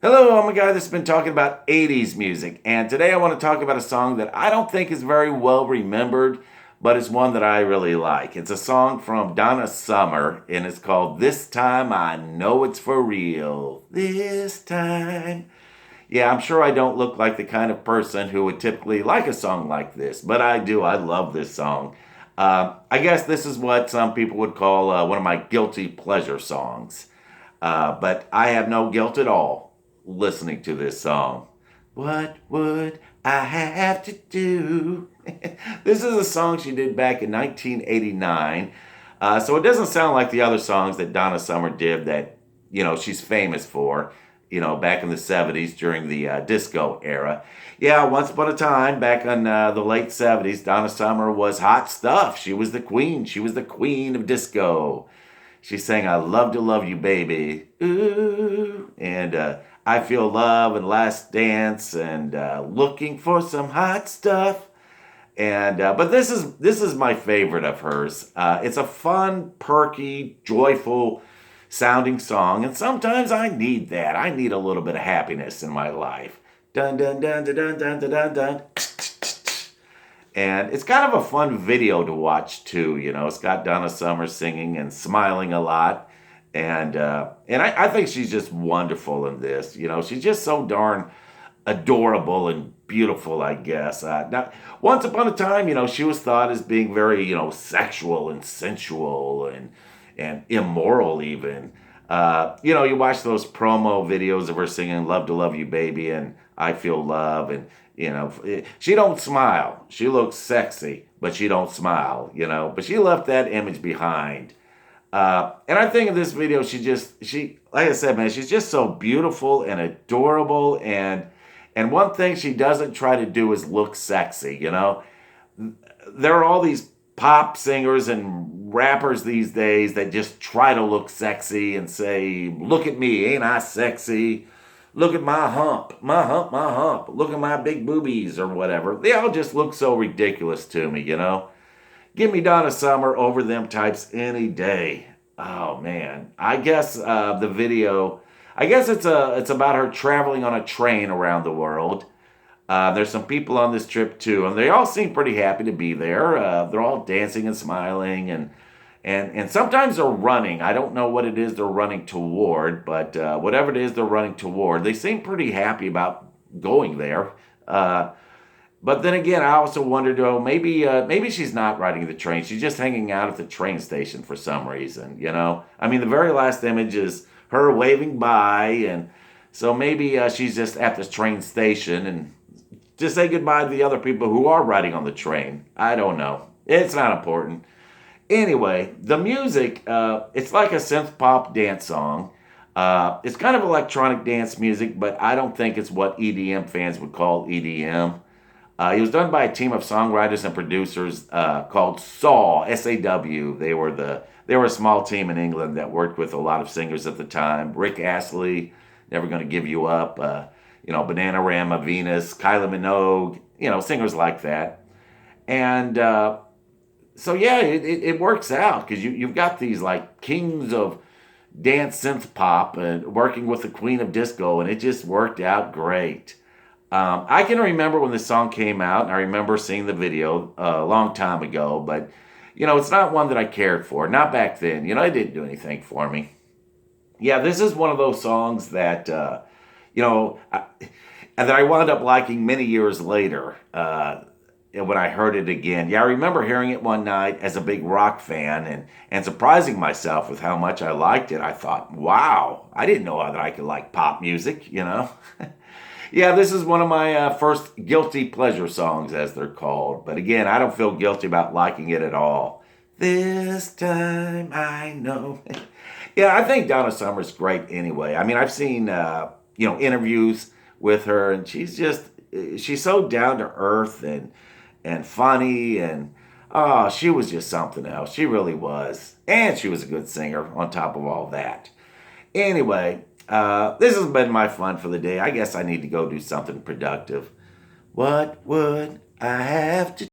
Hello, I'm a guy that's been talking about 80s music, and today I want to talk about a song that I don't think is very well remembered, but it's one that I really like. It's a song from Donna Summer, and it's called This Time I Know It's For Real. This time. Yeah, I'm sure I don't look like the kind of person who would typically like a song like this, but I do. I love this song. I guess this is what some people would call one of my guilty pleasure songs. But I have no guilt at all listening to this song. What would I have to do? This is a song she did back in 1989. So it doesn't sound like the other songs that Donna Summer did that, she's famous for, back in the 70s during the disco era. Yeah, once upon a time, back in the late 70s, Donna Summer was hot stuff. She was the queen. She was the queen of disco. She sang "I Love to Love You, Baby," ooh, and "I Feel Love" and "Last Dance," and "Looking for Some Hot Stuff." And but this is my favorite of hers. It's a fun, perky, joyful sounding song, and sometimes I need that. I need a little bit of happiness in my life. Dun dun dun dun dun dun dun dun. Dun. And it's kind of a fun video to watch too. It's got Donna Summer singing and smiling a lot, and I think she's just wonderful in this. She's just so darn adorable and beautiful, I guess. Now, once upon a time, she was thought as being very, sexual and sensual and immoral even. You watch those promo videos of her singing "Love to Love You, Baby" and "I Feel Love," and she don't smile. She looks sexy, but she don't smile. But she left that image behind. And I think in this video, she like I said, man, she's just so beautiful and adorable, and one thing she doesn't try to do is look sexy. There are all these pop singers and rappers these days that just try to look sexy and say, "Look at me, ain't I sexy? Look at my hump, my hump, my hump. Look at my big boobies," or whatever. They all just look so ridiculous to me. Give me Donna Summer over them types any day. Oh man, I guess the video. I guess it's about her traveling on a train around the world. There's some people on this trip too, and they all seem pretty happy to be there. They're all dancing and smiling, and sometimes they're running. I don't know what it is they're running toward, but whatever it is they're running toward, they seem pretty happy about going there. But then again, I also wondered, oh, maybe she's not riding the train. She's just hanging out at the train station for some reason. I mean, the very last image is her waving by, and so maybe she's just at the train station and just say goodbye to the other people who are riding on the train. I don't know. It's not important. Anyway, the music, it's like a synth pop dance song. It's kind of electronic dance music, but I don't think it's what EDM fans would call EDM. It was done by a team of songwriters and producers called SAW, SAW. They were a small team in England that worked with a lot of singers at the time. Rick Astley, Never Gonna Give You Up, Bananarama, Venus, Kylie Minogue, singers like that. And so yeah, it works out because you've got these like kings of dance synth pop and working with the queen of disco, and it just worked out great. I can remember when the song came out, and I remember seeing the video a long time ago, but it's not one that I cared for. Not back then. It didn't do anything for me. Yeah, this is one of those songs that and that I wound up liking many years later when I heard it again. Yeah, I remember hearing it one night as a big rock fan and surprising myself with how much I liked it. I thought, wow, I didn't know that I could like pop music. Yeah, this is one of my first guilty pleasure songs, as they're called. But again, I don't feel guilty about liking it at all. This time I know. Yeah, I think Donna Summer's great anyway. I mean, I've seen interviews with her, and she's so down to earth and funny, and oh, she was just something else. She really was, and she was a good singer on top of all that. Anyway, this has been my fun for the day. I guess I need to go do something productive. What would I have to